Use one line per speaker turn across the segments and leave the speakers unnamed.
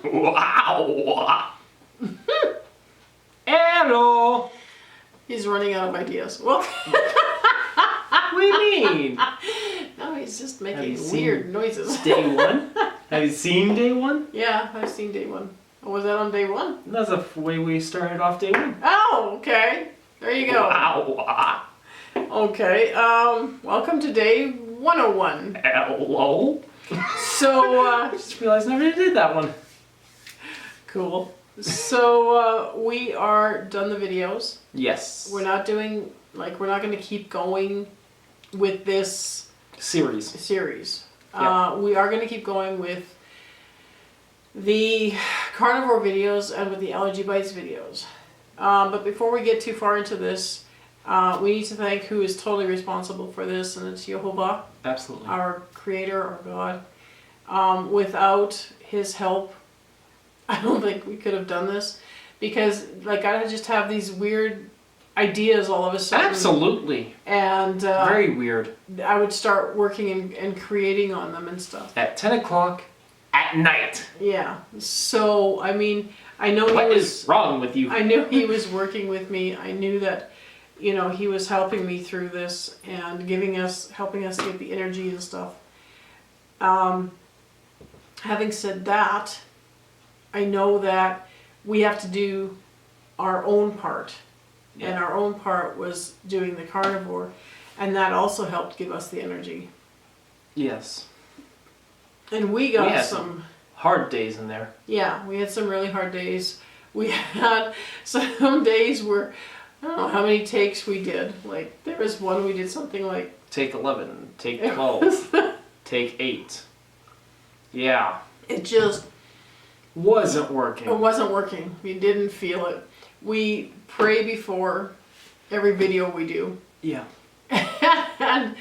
Wow. Hello.
He's running out of ideas. Well,
What do you mean?
no, he's just
Have you
making
seen
weird noises.
Day one? Have you seen day one?
Yeah, I've seen day one. Oh, was that on day one?
That's the way we started off day one.
Oh, okay. There you go.
Wow.
Okay. Welcome to day 101.
Hello.
So,
I just realized I never did that one.
cool. So, we are done the videos.
Yes.
We're not doing, we're not going to keep going with this
series.
Yeah. We are going to keep going with the carnivore videos and with the allergy bites videos. But before we get too far into this, we need to thank who is totally responsible for this, and it's Jehovah.
Absolutely.
Our creator, our God. Without his help, I don't think we could have done this, because I just have these weird ideas all of a sudden.
Absolutely.
And
very weird.
I would start working and creating on them and stuff.
At 10 o'clock at night.
Yeah. So, I mean, I know
What is wrong with you?
I knew he was working with me. I knew that, he was helping me through this and helping us get the energy and stuff. Having said that, I know that we have to do our own part. Yeah. And our own part was doing the carnivore, and that also helped give us the energy.
Yes.
And we had some
hard days in there.
Yeah, we had some really hard days. We had some days where, I don't know how many takes we did. There was one we did something like...
Take 11, take 12, take 8. Yeah.
It just...
wasn't working.
It wasn't working. We didn't feel it. We pray before every video we do.
Yeah.
And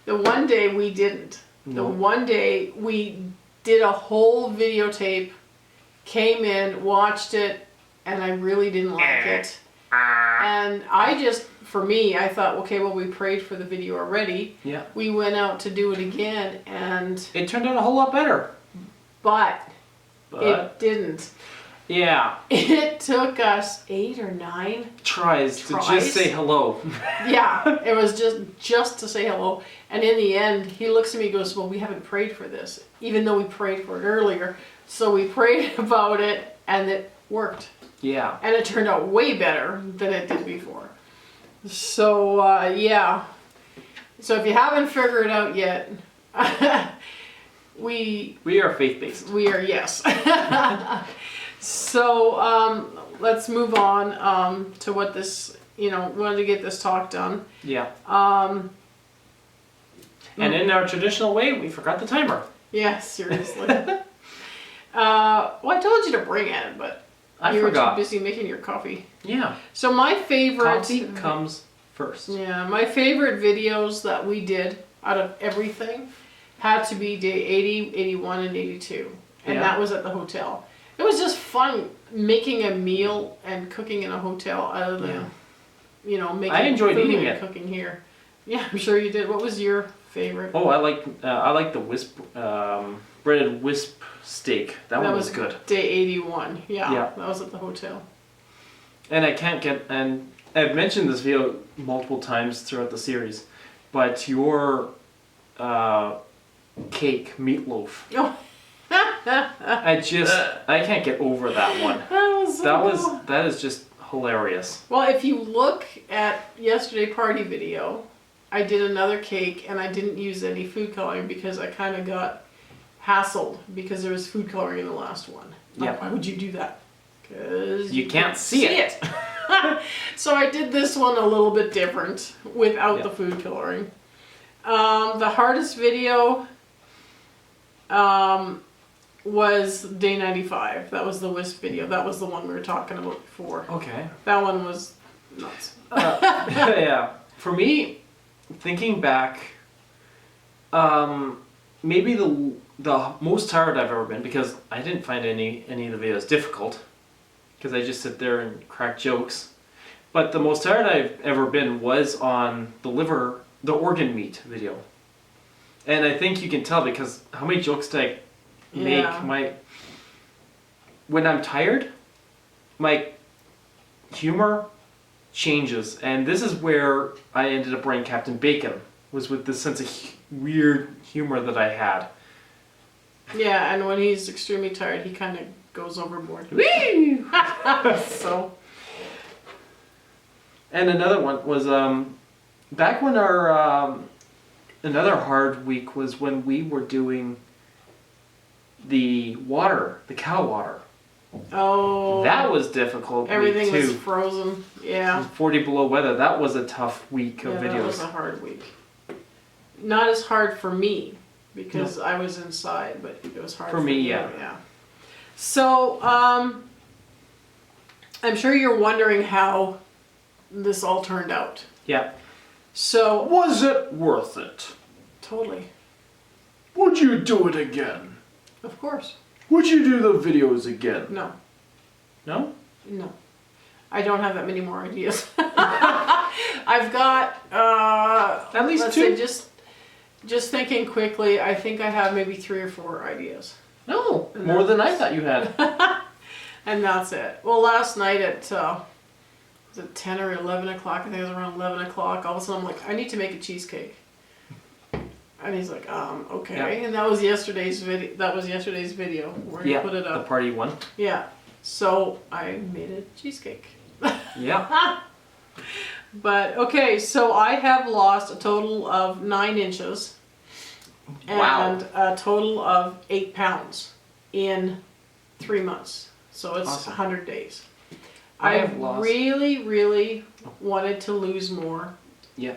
the one day we didn't. The one day we did a whole videotape, came in, watched it, and I really didn't like it. And for me, I thought, okay, well, we prayed for the video already.
Yeah.
We went out to do it again, and...
it turned out a whole lot better.
But it didn't.
Yeah.
It took us 8 or 9
tries to just say hello.
Yeah, it was just to say hello. And in the end, he looks at me and goes, well, we haven't prayed for this, even though we prayed for it earlier. So we prayed about it, and it worked. Yeah. And it turned out way better than it did before. So, yeah. So if you haven't figured it out yet, we
are faith-based.
We are, yes. So, let's move on to what this, we wanted to get this talk done.
Yeah. And in our traditional way, we forgot the timer.
Yeah, seriously. Well, I told you to bring it, but you were too busy making your coffee. Yeah. So my favorite...
coffee comes first.
Yeah, my favorite videos that we did out of everything had to be day 80, 81, and 82. And that was at the hotel. It was just fun making a meal and cooking in a hotel other than, making
I enjoyed
food
eating
and
it.
Cooking here. Yeah, I'm sure you did. What was your favorite?
Oh, I like the wisp, breaded wisp steak. That one was good.
Day 81. Yeah, that was at the hotel.
And and I've mentioned this video multiple times throughout the series, but your cake meatloaf. Oh. I can't get over that one. That is just hilarious.
Well, if you look at yesterday's party video, I did another cake and I didn't use any food coloring because I kind of got hassled because there was food coloring in the last one.
Yeah.
Why would you do that? Because
you can't see it.
So I did this one a little bit different without the food coloring. The hardest video was day 95. That was the wisp video. That was the one we were talking about before.
Okay.
That one was nuts.
Yeah. For me, thinking back, maybe the most tired I've ever been, because I didn't find any of the videos difficult, because I just sit there and crack jokes. But the most tired I've ever been was on the organ meat video. And I think you can tell because how many jokes did I make? when I'm tired, my humor changes, and this is where I ended up writing Captain Bacon, was with this sense of weird humor that I had.
Yeah, and when he's extremely tired, he kind of goes overboard.
Whee!
So,
And another one was back when our another hard week was when we were doing the cow water.
oh,
That was difficult.
everything
week
was
too.
frozen. Yeah.
40 below weather. That was a tough week of
Yeah,
videos.
that was a hard week. Not as hard for me because I was inside, but it was hard
For me,
you,
yeah.
So, I'm sure you're wondering how this all turned out.
Yeah.
So,
Was it worth it?
totally.
Would you do it again?
Of course.
Would you do the videos again?
No.
No?
No. I don't have that many more ideas. I've got,
At least
let's
two.
say just thinking quickly, I think I have maybe 3 or 4 ideas.
No, more than I thought you had.
And that's it. Well, last night at, was it 10 or 11 o'clock? I think it was around 11 o'clock. All of a sudden I'm like, I need to make a cheesecake. And he's like, okay.
Yeah.
And that was yesterday's video. Where you
Yeah,
put it
the
up.
party one.
Yeah. So I made a cheesecake.
Yeah.
But okay, so I have lost a total of 9 inches
Wow.
and a total of 8 pounds in 3 months. So it's
Awesome.
100 days.
I
I
have lost-
really, really wanted to lose more.
Yeah.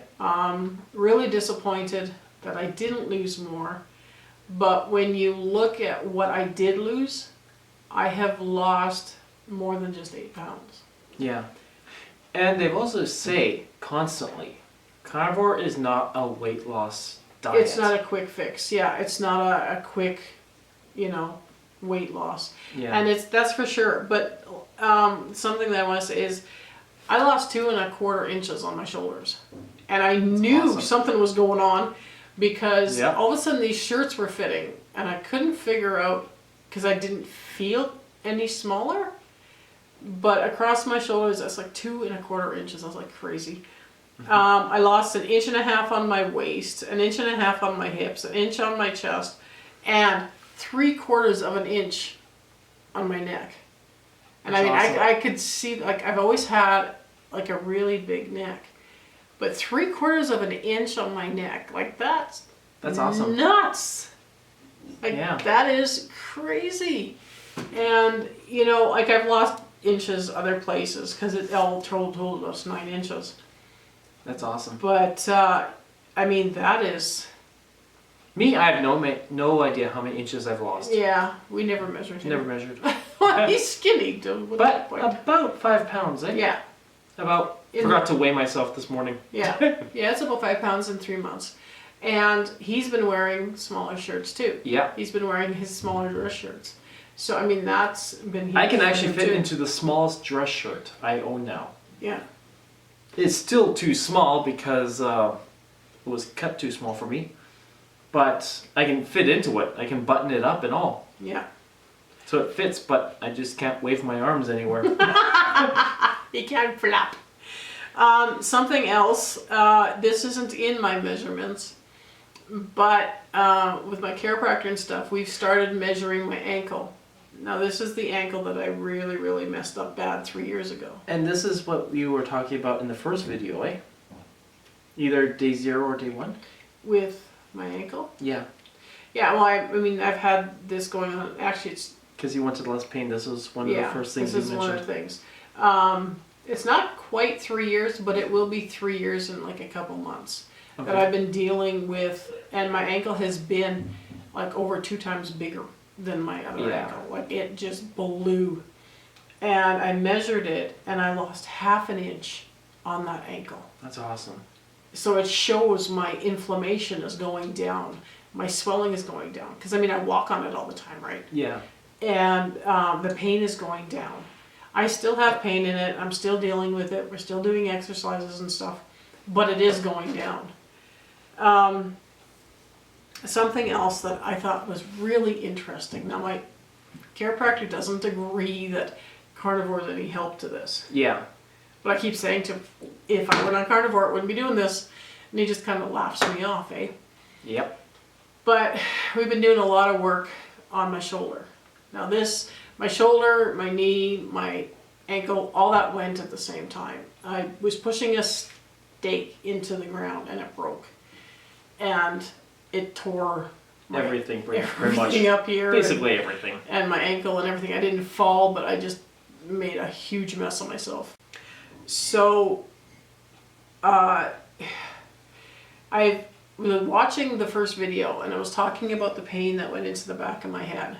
Really disappointed that I didn't lose more. But when you look at what I did lose, I have lost more than just 8 pounds.
Yeah. And they also say constantly, carnivore is not a weight loss diet.
It's not a quick fix. Yeah, it's not a quick, weight loss.
Yeah.
And that's for sure. But something that I want to say is I lost 2¼ inches on my shoulders. And I knew
awesome.
something was going on because
Yeah.
all of a sudden these shirts were fitting and I couldn't figure out because I didn't feel any smaller. But across my shoulders, that's like 2¼ inches. I was like crazy. I lost 1.5 inches on my waist, 1.5 inches on my hips, 1 inch on my chest, and 3/4 of an inch on my neck. And
That's
I mean,
awesome.
I could see, like, I've always had like a really big neck, but 3/4 of an inch on my neck, like that's
awesome.
nuts. Like
Yeah.
that is crazy. And like I've lost inches other places because it all totaled us 9 inches.
That's awesome.
But I mean that is
Me, I have no idea how many inches I've lost.
yeah. We never measured him.
Never measured.
Well, he's skinny. Dude,
But about 5 pounds, eh?
yeah,
Forgot to weigh myself this morning.
yeah. It's about 5 pounds in 3 months, and he's been wearing smaller shirts too.
Yeah.
He's been wearing his smaller dress shirts. So I mean that's been. Huge
I can
for
actually
him,
fit
too.
into the smallest dress shirt I own now.
Yeah.
It's still too small because it was cut too small for me. But I can fit into it. I can button it up and all.
Yeah.
So it fits, but I just can't wave my arms anywhere.
He can't flap. Something else, this isn't in my measurements, but with my chiropractor and stuff, we've started measuring my ankle. Now this is the ankle that I really, really messed up bad 3 years ago.
And this is what you were talking about in the first video, eh? Either day 0 or day 1?
With my ankle?
Yeah.
Yeah, well, I mean, I've had this going on, actually it's,
Because you wanted less pain. This was one of the first things
this
you
is one of
mentioned.
the things. It's not quite 3 years, but it will be 3 years in like a couple months that I've been dealing with, and my ankle has been like over 2 times bigger than my other ankle. Like it just blew. And I measured it and I lost 1/2 inch on that ankle.
That's awesome.
So it shows my inflammation is going down. My swelling is going down. Because I mean, I walk on it all the time, right?
Yeah.
And the pain is going down. I still have pain in it. I'm still dealing with it. We're still doing exercises and stuff. But it is going down. Something else that I thought was really interesting. Now my chiropractor doesn't agree that carnivore is any help to this.
Yeah.
But I keep saying to him, if I went on carnivore, I wouldn't be doing this. And he just kind of laughs me off, eh?
Yep.
But we've been doing a lot of work on my shoulder. Now this, my shoulder, my knee, my ankle, all that went at the same time. I was pushing a stake into the ground and it broke. And it tore
Everything pretty much.
everything up here.
Basically everything.
And my ankle and everything. I didn't fall, but I just made a huge mess of myself. So, I was watching the first video and I was talking about the pain that went into the back of my head.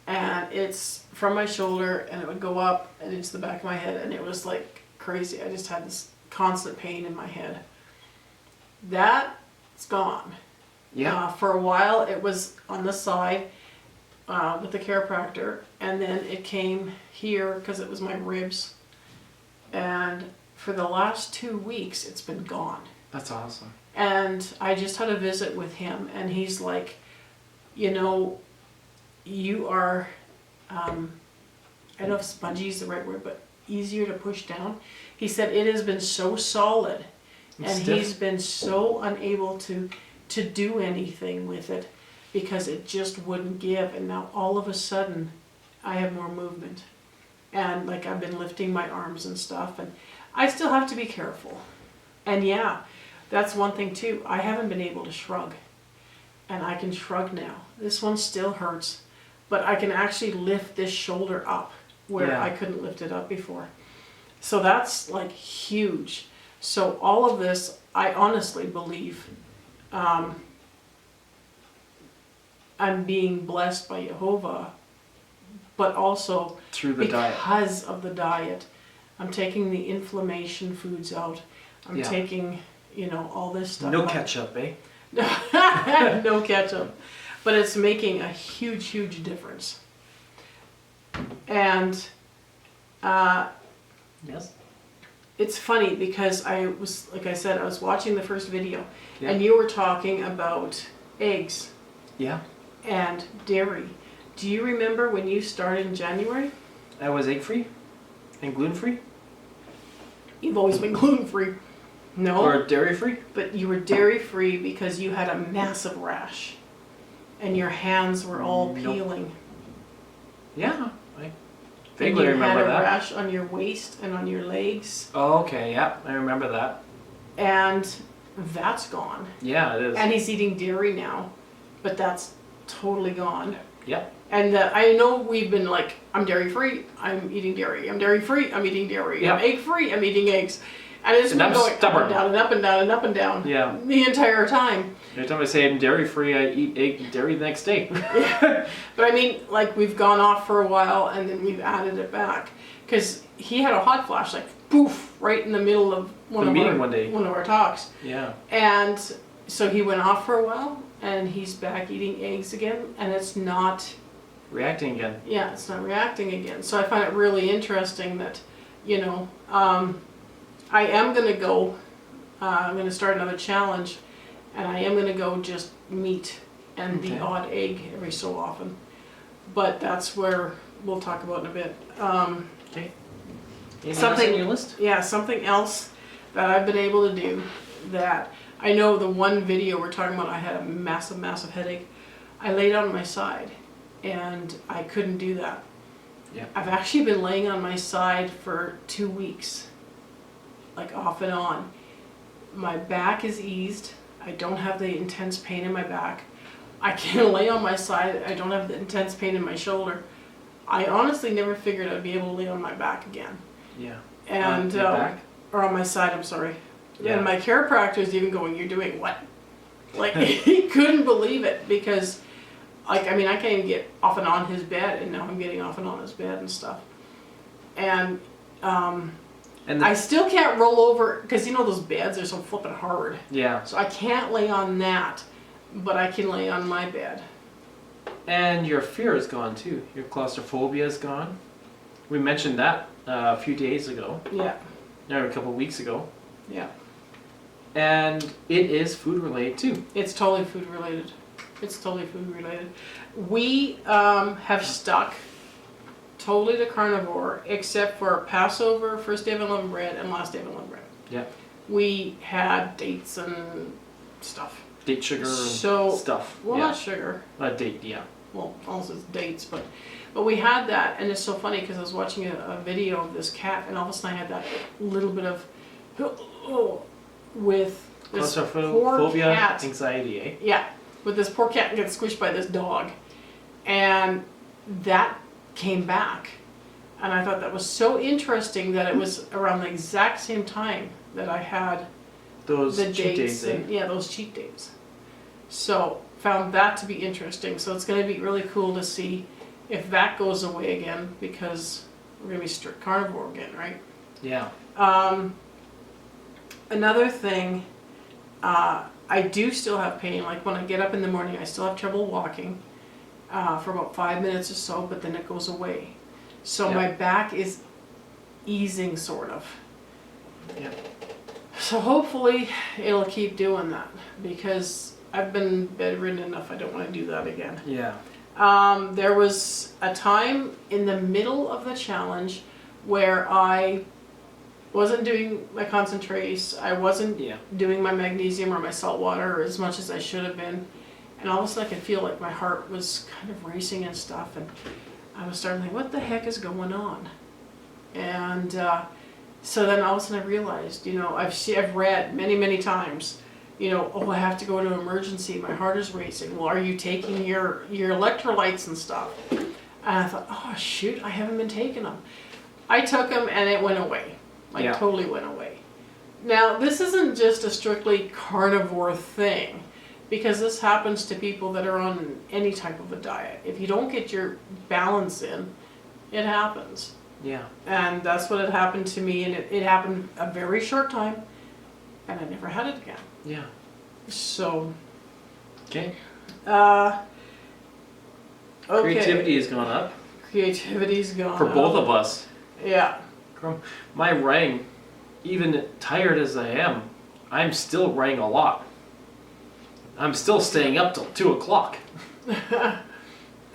And it's from my shoulder and it would go up and into the back of my head and it was like crazy. I just had this constant pain in my head. That's gone.
Yeah.
For a while it was on the side with the chiropractor, and then it came here because it was my ribs. And for the last 2 weeks it's been gone.
That's awesome.
And I just had a visit with him and he's like, you know, you are, I don't know if spongy is the right word, but easier to push down. He said it has been so solid and he's been so unable to do anything with it because it just wouldn't give. And now all of a sudden I have more movement. And like I've been lifting my arms and stuff, and I still have to be careful. And yeah, that's one thing too. I haven't been able to shrug. And I can shrug now. This one still hurts, but I can actually lift this shoulder up where I couldn't lift it up before. So that's like huge. So all of this, I honestly believe I'm being blessed by Jehovah, but also
through the diet.
Because of the diet. I'm taking the inflammation foods out. I'm taking, you know, all this stuff
No
out.
ketchup, eh?
No ketchup. But it's making a huge, huge difference. And
yes.
it's funny because I was, like I said, I was watching the first video
Yeah.
and you were talking about eggs
Yeah.
and dairy. Do you remember when you started in January?
I was egg free and gluten free.
You've always been gluten-free. No.
Or dairy free.
But you were dairy-free because you had a massive rash. And your hands were all peeling.
Yeah. I
And
vaguely
you
remember
had a
that.
rash on your waist and on your legs.
Oh, okay. Yeah. I remember that.
And that's gone.
Yeah, it is.
And he's eating dairy now. But that's totally gone.
Yep.
And I know we've been like, I'm dairy free, I'm eating dairy. I'm dairy free, I'm eating dairy.
Yeah.
I'm egg free, I'm eating eggs. And it's been
I'm
going
stubborn.
up and down and up and down and up and down.
Yeah.
The entire time.
Every time I say I'm dairy free, I eat egg and dairy the next day.
But I mean, like we've gone off for a while and then we've added it back. Because he had a hot flash, like poof, right in the middle of one of our talks.
Yeah.
And so he went off for a while and he's back eating eggs again, and it's not
Reacting again.
yeah, it's not reacting again. So I find it really interesting that, you know, I am going to go, I'm going to start another challenge, and I am going to go just meat and the odd egg every so often. But that's where we'll talk about in a bit.
Okay. Anything
Something
else on your list?
Yeah, something else that I've been able to do that I know the one video we're talking about, I had a massive, massive headache. I laid on my side. And I couldn't do that.
Yeah.
I've actually been laying on my side for 2 weeks, like off and on. My back is eased. I don't have the intense pain in my back. I can lay on my side. I don't have the intense pain in my shoulder. I honestly never figured I'd be able to lay on my back again.
Yeah.
And
your back?
or on my side, I'm sorry.
Yeah.
And my chiropractor is even going, "You're doing what?" Like he couldn't believe it because. Like, I mean, I can't even get off and on his bed, and now I'm getting off and on his bed and stuff. And I still can't roll over, because you know those beds are so flippin' hard.
Yeah.
So I can't lay on that, but I can lay on my bed.
And your fear is gone too. Your claustrophobia is gone. We mentioned that a few days ago.
Yeah.
Or a couple of weeks ago.
Yeah.
And it is food related too.
It's totally food related. It's totally food related. We have stuck totally to carnivore, except for Passover, first day of unleavened bread, and last day of unleavened bread.
Yeah.
We had dates and stuff.
Date sugar and
So,
stuff.
Well,
yeah.
not sugar.
Date, yeah.
Well, also it's dates, but we had that, and it's so funny because I was watching a video of this cat, and all of a sudden I had that little bit of with this poor
Claustrophobia,
cat.
anxiety, eh?
Yeah, with this poor cat getting squished by this dog, and that came back, and I thought that was so interesting that it was around the exact same time that I had
Those
the
cheat
dates
days, eh?
and, yeah, those cheat days. So found that to be interesting. So it's going to be really cool to see if that goes away again, because we're going to be strict carnivore again, right?
Yeah.
Another thing, I do still have pain. Like when I get up in the morning, I still have trouble walking for about 5 minutes or so, but then it goes away. So
Yeah.
my back is easing, sort of.
Yeah.
So hopefully it'll keep doing that, because I've been bedridden enough. I don't want to do that again.
Yeah.
There was a time in the middle of the challenge where I wasn't doing my concentrates. I wasn't
Yeah.
doing my magnesium or my salt water as much as I should have been. And all of a sudden I could feel like my heart was kind of racing and stuff. And I was starting to think, what the heck is going on? And so then all of a sudden I realized, I've read many times, I have to go to emergency, my heart is racing. Well, are you taking your electrolytes and stuff? And I thought, oh shoot, I haven't been taking them. I took them and it went away.
Yeah.
Totally went away. Now, this isn't just a strictly carnivore thing, because this happens to people that are on any type of a diet. If you don't get your balance in, it happens.
Yeah.
And that's what had happened to me, and it happened a very short time, and I never had it again.
Yeah.
So,
Okay.
okay.
Creativity has gone up
Creativity's gone
for both
up.
of us.
Yeah.
My writing, even tired as I am, I'm still writing a lot. I'm still staying up till 2 o'clock.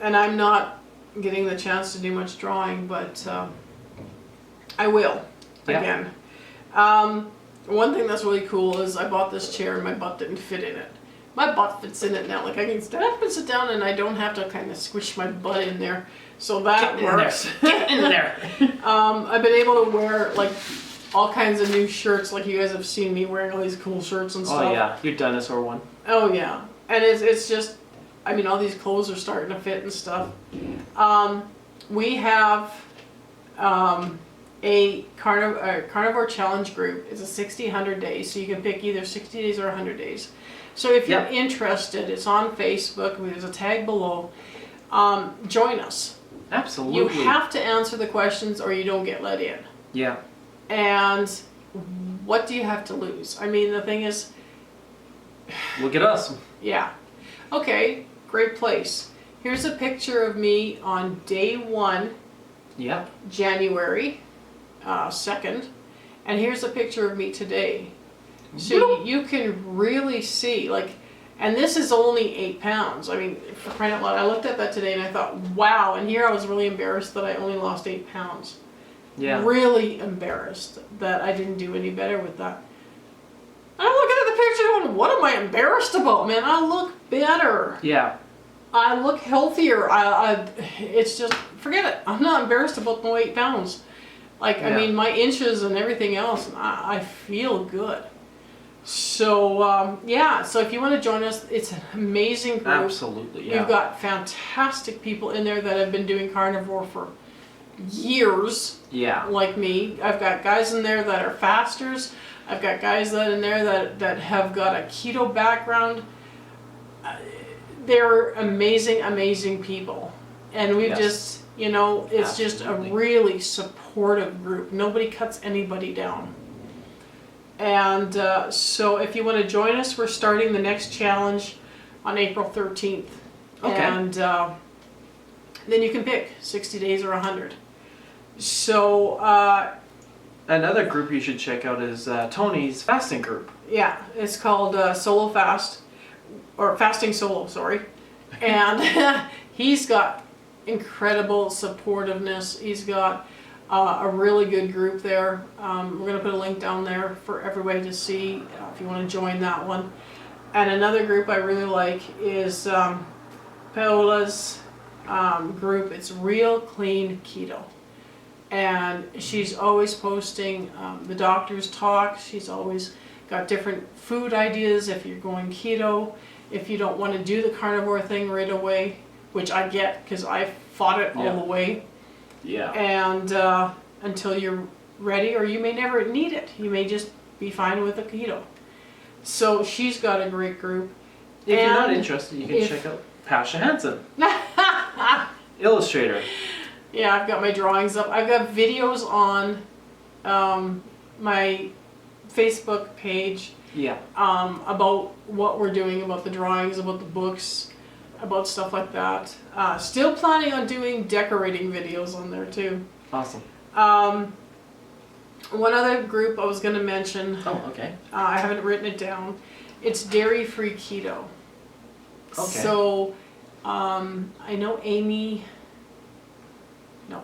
And I'm not getting the chance to do much drawing, but I will
Yeah.
again. One thing that's really cool is I bought this chair and my butt didn't fit in it. My butt fits in it now. Like I can stand up and sit down, and I don't have to kind of squish my butt in there. So that works.
Get in there.
I've been able to wear like all kinds of new shirts. Like you guys have seen me wearing all these cool shirts and stuff.
Oh yeah, your dinosaur one.
Oh yeah, and it's just, I mean, all these clothes are starting to fit and stuff. We have a carnivore challenge group. It's a 60, 100 days, so you can pick either 60 days or 100 days. So if you're interested, it's on Facebook. There's a tag below. Join us.
Absolutely.
You have to answer the questions or you don't get let in.
Yeah.
And what do you have to lose? I mean, the thing is,
Look at us.
yeah. Okay, great place. Here's a picture of me on day 1,
Yeah.
January 2nd. And here's a picture of me today. So you can really see, like, and this is only 8 pounds. I mean, for crying out loud, I looked at that today and I thought, wow. And here I was really embarrassed that I only lost 8 pounds.
Yeah.
Really embarrassed that I didn't do any better with that. I'm looking at the picture going, what am I embarrassed about, man? I look better.
Yeah.
I look healthier. It's just, forget it. I'm not embarrassed about no 8 pounds. Like, I
Yeah.
mean, my inches and everything else, I feel good. So, yeah, so if you want to join us, it's an amazing group.
Absolutely. Yeah.
We've got fantastic people in there that have been doing carnivore for years,
Yeah.
like me. I've got guys in there that are fasters. I've got guys that in there that have got a keto background. They're amazing, amazing people. And we've
Yes.
just, it's just a
Absolutely.
really supportive group. Nobody cuts anybody down. And so if you want to join us, we're starting the next challenge on April 13th.
Okay.
And then you can pick 60 days or 100. So,
Another group you should check out is Tony's fasting group.
yeah, it's called Solo Fast, or Fasting Solo, sorry. And he's got incredible supportiveness. He's got a really good group there. We're going to put a link down there for everybody to see if you want to join that one. And another group I really like is Paola's group. It's Real Clean Keto. And she's always posting the doctor's talk. She's always got different food ideas if you're going keto. If you don't want to do the carnivore thing right away, which I get because I fought it all the way.
Yeah.
And until you're ready, or you may never need it. You may just be fine with the keto. So she's got a great group.
If you're not interested, you can check out Pascha Hansen. Illustrator.
Yeah, I've got my drawings up. I've got videos on my Facebook page.
Yeah.
About what we're doing, about the drawings, about the books, about stuff like that. Still planning on doing decorating videos on there too.
Awesome.
One other group I was going to mention.
Oh, okay.
I haven't written it down. It's dairy-free keto.
Okay.
So, I know Amy. No.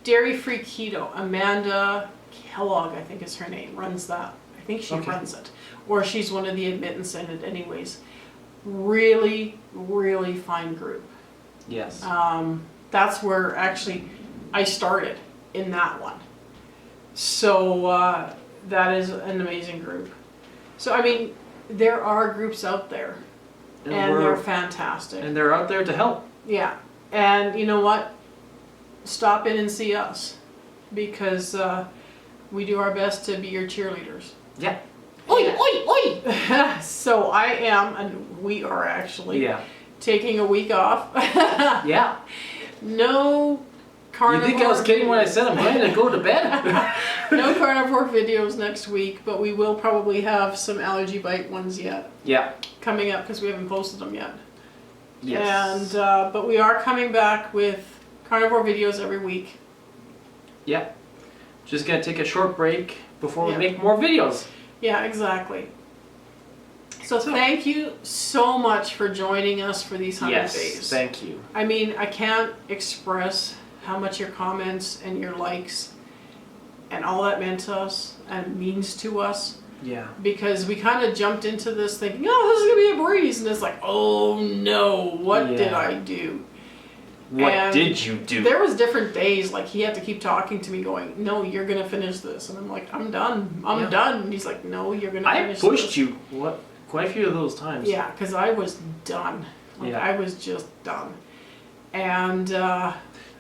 Dairy-free keto. Amanda Kellogg, I think is her name, runs that. I think she runs it. Or she's one of the admittance in it anyways. Really, really fine group.
Yes.
That's where actually I started in that one. So that is an amazing group. So I mean, there are groups out there and they're fantastic.
And they're out there to help.
Yeah. And you know what? Stop in and see us because we do our best to be your cheerleaders.
Yeah.
Oi, oi, oi! So I am, and we are actually taking a week off.
Yeah.
No carnivore.
You think I was kidding when I said I'm going to go to bed?
No carnivore videos next week, but we will probably have some allergy bite ones yet.
Yeah.
Coming up because we haven't posted them yet.
Yes.
And but we are coming back with carnivore videos every week.
Yeah. Just gonna take a short break before we make more videos.
Yeah, exactly. So thank you so much for joining us for these 100 days.
Yes, thank you.
I mean, I can't express how much your comments and your likes and all that meant to us and means to us.
Yeah.
Because we kind of jumped into this thinking, oh, this is going to be a breeze. And it's like, oh no, what did I do?
What did you do?
There was different days, like he had to keep talking to me going, no, you're going to finish this. And I'm like, I'm done. I'm done. And he's like, no, you're going to finish this.
I pushed you quite a few of those times.
Yeah, because I was done. Like, I was just done. And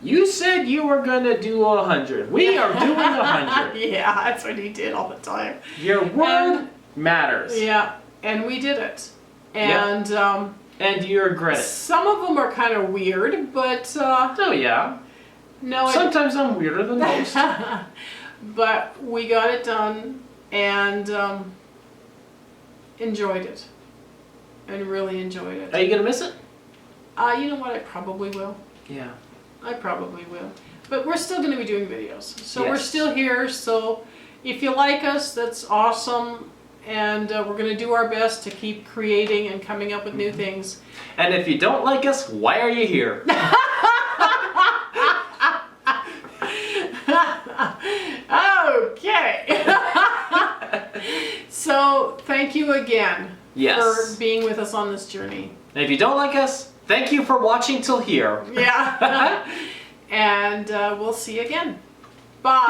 you said you were going to do 100. We are doing 100.
Yeah, that's what he did all the time.
Your word matters.
Yeah, and we did it. And
and you regret it.
Some of them are kind of weird, but
oh yeah.
No.
Sometimes I'm weirder than most.
But we got it done and enjoyed it. And really enjoyed it.
Are you gonna miss it?
You know what? I probably will.
Yeah.
I probably will. But we're still going to be doing videos. So we're still here. So if you like us, that's awesome. And we're going to do our best to keep creating and coming up with new things.
And if you don't like us, why are you here?
Okay. So thank you again for being with us on this journey.
And if you don't like us, thank you for watching till here.
Yeah. And we'll see you again. Bye.